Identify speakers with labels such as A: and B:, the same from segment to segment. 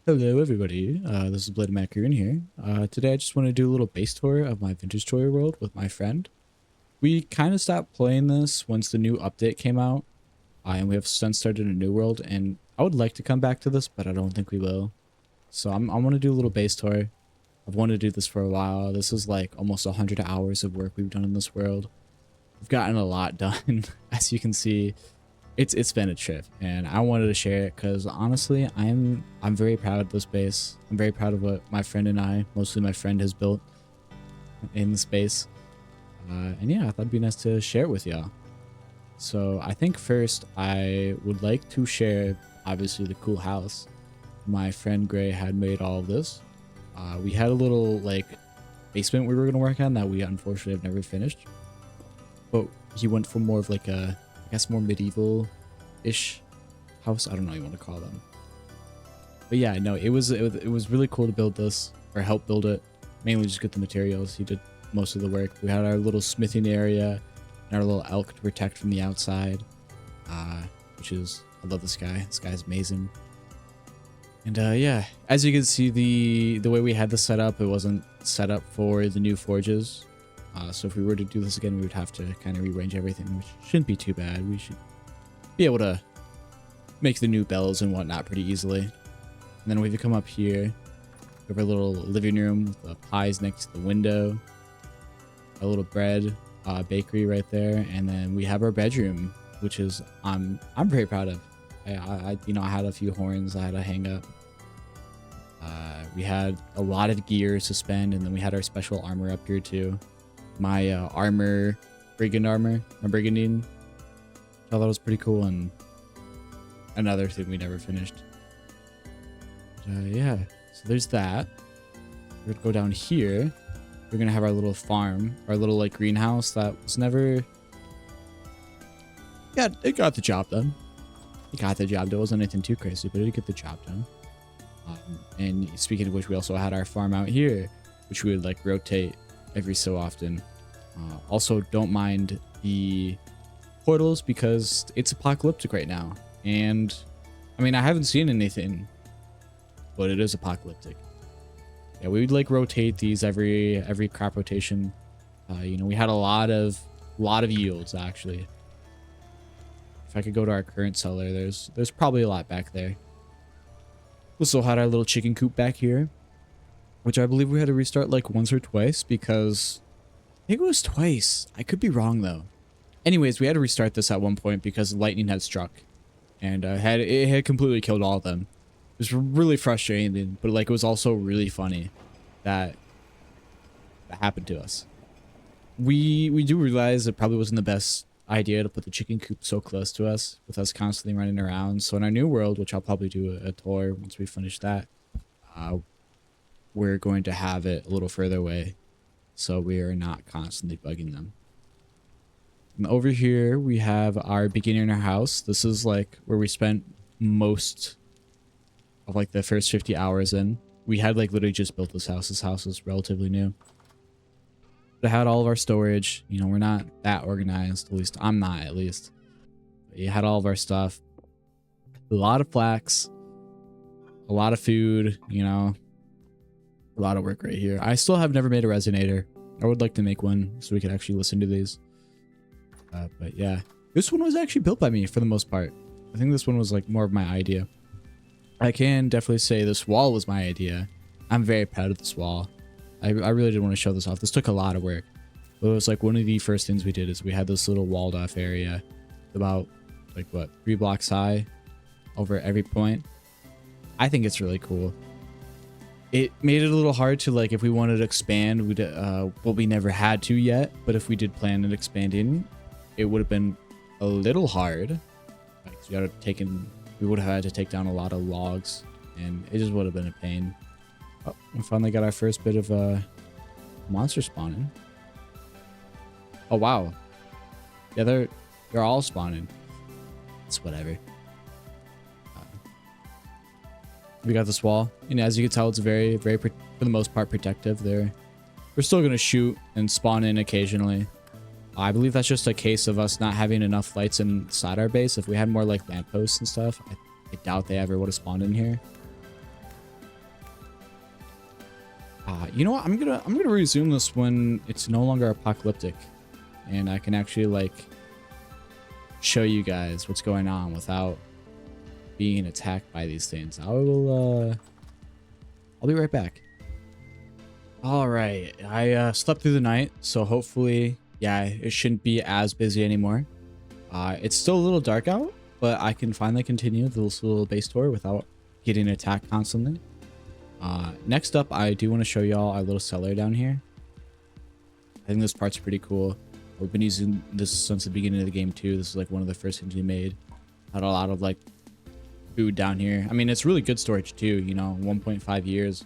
A: Hello everybody, this is Blade Macaroon here. Today I just want to do a little base tour of my Vintage Toy World with my friend. We kind of stopped playing this once the new update came out, and we have since started a new world, and I would like to come back to this, but I don't think we will. So I want to do a little base tour. I've wanted to do this for a while. This is like almost 100 hours of work we've done in this world. We've gotten a lot done, as you can see. It's been a trip, and I wanted to share it because honestly I'm very proud of this base. I'm very proud of what my friend and I, mostly my friend, has built in the space. And yeah, I thought it'd be nice to share it with y'all. So I think first I would like to share obviously the cool house. My friend Gray had made all of this. We had a little like basement we were gonna work on that we unfortunately have never finished. But he went for more of like a, I guess, more medieval-ish house. I don't know what you want to call them. But yeah, no, it was really cool to build this, or help build it. Mainly just get the materials. He did most of the work. We had our little smithing area and our little elk to protect from the outside, which is, I love this guy. This guy's amazing. And yeah, as you can see, the way we had this set up, it wasn't set up for the new forges. So if we were to do this again, we would have to kind of rearrange everything, which shouldn't be too bad. We should be able to make the new bells and whatnot pretty easily. And then if you come up here, we have our little living room with the pies next to the window, a little bread bakery right there, and then we have our bedroom, which is I'm very proud of. I had a few horns I had to hang up. We had a lot of gear to spend, and then we had our special armor up here too. My armor, my brigandine. I thought that was pretty cool, and another thing we never finished. Yeah, so there's that. We're gonna go down here. We're gonna have our little farm, our little like greenhouse that was never. Yeah, it got the job done. It got the job done. It wasn't anything too crazy, but it did get the job done. And speaking of which, we also had our farm out here, which we would like rotate every so often. Also, don't mind the portals because it's apocalyptic right now, and I mean I haven't seen anything, but it is apocalyptic. Yeah, we would like rotate these every crop rotation. We had a lot of yields actually. If I could go to our current cellar, there's probably a lot back there. We also had our little chicken coop back here, which I believe we had to restart like once or twice because I think it was twice. I could be wrong though. Anyways, we had to restart this at one point because lightning had struck, and it had completely killed all of them. It was really frustrating, but like it was also really funny that happened to us. We do realize it probably wasn't the best idea to put the chicken coop so close to us with us constantly running around. So in our new world, which I'll probably do a tour once we finish that, we're going to have it a little further away, so we are not constantly bugging them. And over here we have our beginner house. This is like where we spent most of like the first 50 hours in. We had like literally just built this house. This house is relatively new. But it had all of our storage. We're not that organized. At least I'm not, at least. But it had all of our stuff. A lot of flax. A lot of food, a lot of work right here. I still have never made a resonator. I would like to make one so we could actually listen to these. But yeah, this one was actually built by me for the most part. I think this one was like more of my idea. I can definitely say this wall was my idea. I'm very proud of this wall. I really did want to show this off. This took a lot of work. But it was like one of the first things we did is we had this little walled off area about like what, 3 blocks high over every point. I think it's really cool. It made it a little hard to like if we wanted to expand, we never had to yet, but if we did plan on expanding, it would have been a little hard. Like we would have had to take down a lot of logs, and it just would have been a pain. Oh, we finally got our first bit of monster spawning. Oh wow, yeah, they're all spawning. It's whatever. We got this wall, and as you can tell, it's very for the most part protective. We're still gonna shoot and spawn in occasionally. I believe that's just a case of us not having enough lights inside our base. If we had more like lampposts and stuff, I doubt they ever would have spawned in here. You know what? I'm gonna resume this when it's no longer apocalyptic, and I can actually like show you guys what's going on without being attacked by these things. I'll be right back. All right, I slept through the night, so hopefully, yeah, it shouldn't be as busy anymore. It's still a little dark out, but I can finally continue this little base tour without getting attacked constantly. Next up, I do want to show y'all our little cellar down here. I think this part's pretty cool. We've been using this since the beginning of the game too. This is like one of the first things we made. Had a lot of like food down here. I mean, it's really good storage too, you know, 1.5 years.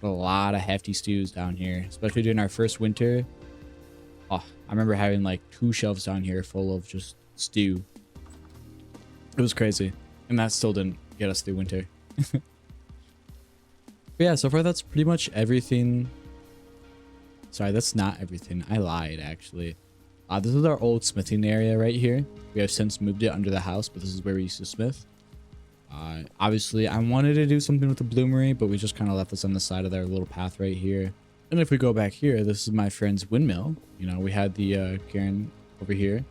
A: A lot of hefty stews down here, especially during our first winter. Oh, I remember having like 2 shelves down here full of just stew. It was crazy. And that still didn't get us through winter. But yeah, so far that's pretty much everything. Sorry, that's not everything. I lied, actually. This is our old smithing area right here. We have since moved it under the house, but this is where we used to smith. Obviously, I wanted to do something with the bloomery, but we just kind of left this on the side of their little path right here. And if we go back here, this is my friend's windmill. You know, we had the Karen over here.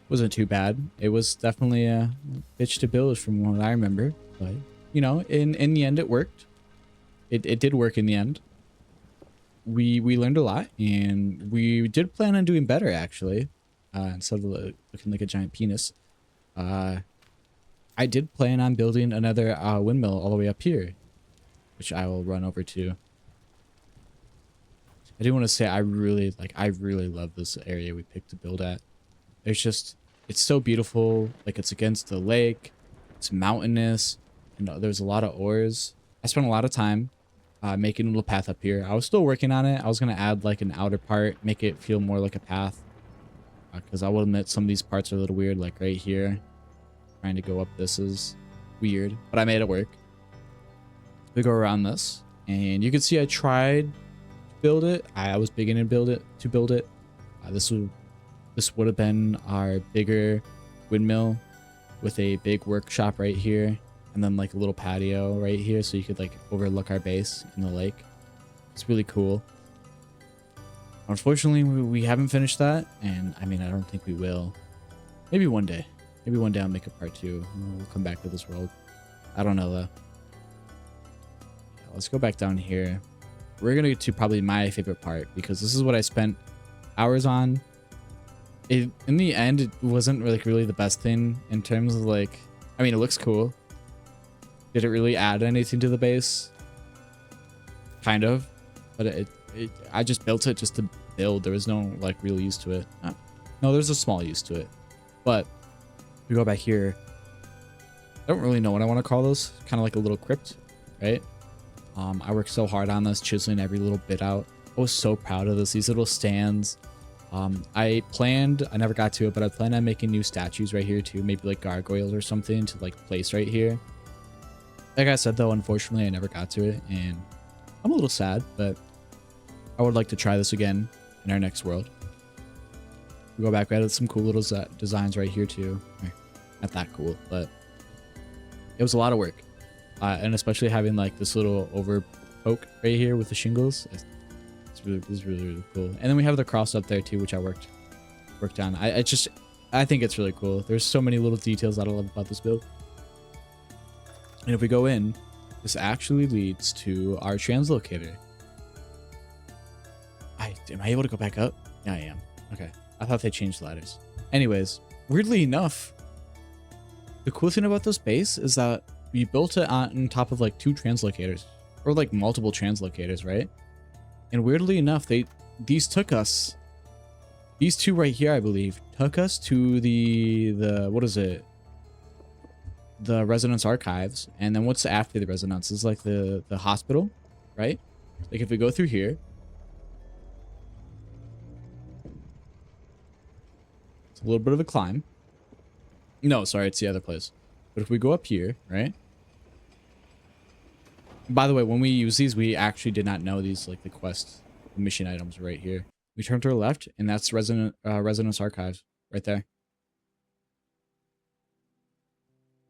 A: Wasn't too bad. It was definitely a bitch to build from what I remember. But, you know, in the end, it worked. It did work in the end. We learned a lot, and we did plan on doing better, actually. Instead of looking like a giant penis. I did plan on building another windmill all the way up here, which I will run over to. I do want to say I really love this area we picked to build at. It's so beautiful. Like, it's against the lake, it's mountainous, and there's a lot of ores. I spent a lot of time making a little path up here. I was still working on it. I was gonna add like an outer part, make it feel more like a path, because I will admit some of these parts are a little weird, like right here. Trying to go up this is weird, but I made it work. We go around this, and you can see I tried to build it. I was beginning to build it. This would have been our bigger windmill with a big workshop right here, and then like a little patio right here, so you could like overlook our base in the lake. It's really cool. Unfortunately, we haven't finished that, and I mean, I don't think we will. Maybe one day. Maybe one day I'll make a part 2. We'll come back to this world. I don't know though. Yeah, let's go back down here. We're gonna get to probably my favorite part, because this is what I spent hours on. In the end, it wasn't really the best thing in terms of like, I mean, it looks cool. Did it really add anything to the base? Kind of, but I just built it just to build. There was no like real use to it. No, there's a small use to it, but we go back here. I don't really know what I want to call this. Kind of like a little crypt, right? I worked so hard on this, chiseling every little bit out. I was so proud of this. These little stands. I never got to it, but I planned on making new statues right here too. Maybe like gargoyles or something to like place right here. Like I said though, unfortunately I never got to it, and I'm a little sad, but I would like to try this again in our next world. We go back, we added some cool little designs right here too. Not that cool, but it was a lot of work. And especially having like this little over poke right here with the shingles. It's really cool. And then we have the cross up there too, which I worked on. I think it's really cool. There's so many little details that I love about this build. And if we go in, this actually leads to our translocator. Am I able to go back up? Yeah, I am. Okay. I thought they changed the ladders. Anyways, weirdly enough, the cool thing about this base is that we built it on top of like 2 translocators, or like multiple translocators, right? And weirdly enough, these 2 right here, I believe, took us to the what is it? The Resonance Archives. And then what's after the Resonance is like the hospital, right? Like if we go through here, it's a little bit of a climb. No, sorry, it's the other place. But if we go up here, right? By the way, when we use these, we actually did not know these, like the quest mission items right here. We turn to our left, and that's Resonance Archives right there.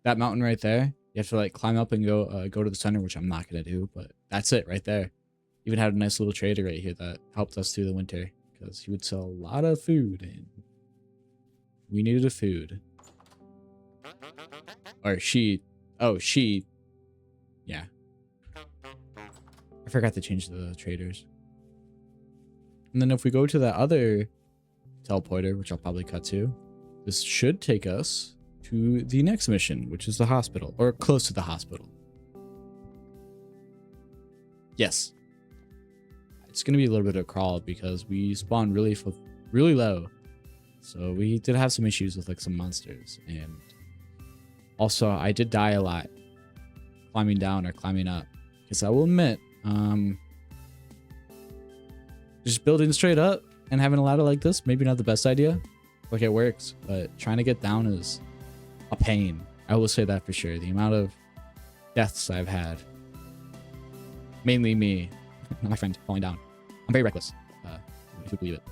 A: That mountain right there, you have to like climb up and go to the center, which I'm not gonna do, but that's it right there. Even had a nice little trader right here that helped us through the winter because he would sell a lot of food and we needed a food. Or she. Oh, she. Yeah. I forgot to change the traders. And then if we go to that other teleporter, which I'll probably cut to, this should take us to the next mission, which is the hospital, or close to the hospital. Yes. It's going to be a little bit of a crawl because we spawned really low. So we did have some issues with like some monsters. And also I did die a lot climbing down or climbing up. Because I will admit, just building straight up and having a ladder like this, maybe not the best idea. Like it works, but trying to get down is a pain. I will say that for sure. The amount of deaths I've had, mainly me, not my friend, falling down. I'm very reckless, if you believe it.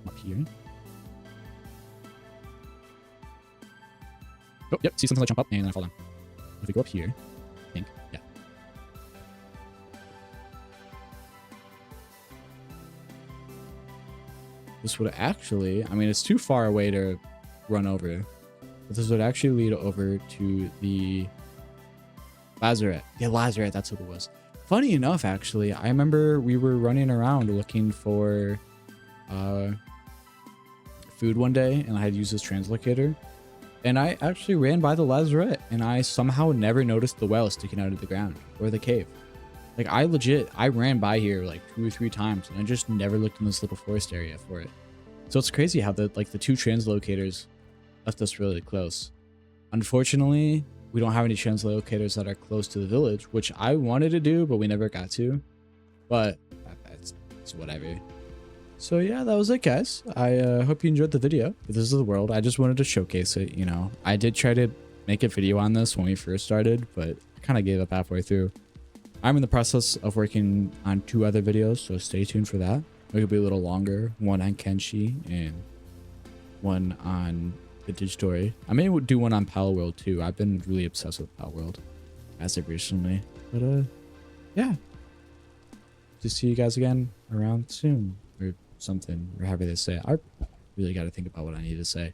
A: Up here. Oh, yep. See, sometimes I jump up and then I fall down. If we go up here, I think, yeah. This would actually, I mean, it's too far away to run over, but this would actually lead over to the Lazarette. Yeah, Lazarette, that's what it was. Funny enough, actually, I remember we were running around looking for food one day, and I had used this translocator, and I actually ran by the Lazarette, and I somehow never noticed the well sticking out of the ground, or the cave. Like, I ran by here like 2 or 3 times, and I just never looked in this little forest area for it. So it's crazy how the 2 translocators left us really close. Unfortunately, we don't have any translocators that are close to the village, which I wanted to do, but we never got to. But it's whatever. So yeah, that was it, guys. I hope you enjoyed the video. This is the world. I just wanted to showcase it, you know. I did try to make a video on this when we first started, but I kind of gave up halfway through. I'm in the process of working on 2 other videos, so stay tuned for that. It'll be a little longer. One on Kenshi and one on the Digitory. I may do one on Palworld too. I've been really obsessed with Palworld as of recently. But yeah. Just see you guys again around soon or something, or however they say it. I really got to think about what I need to say.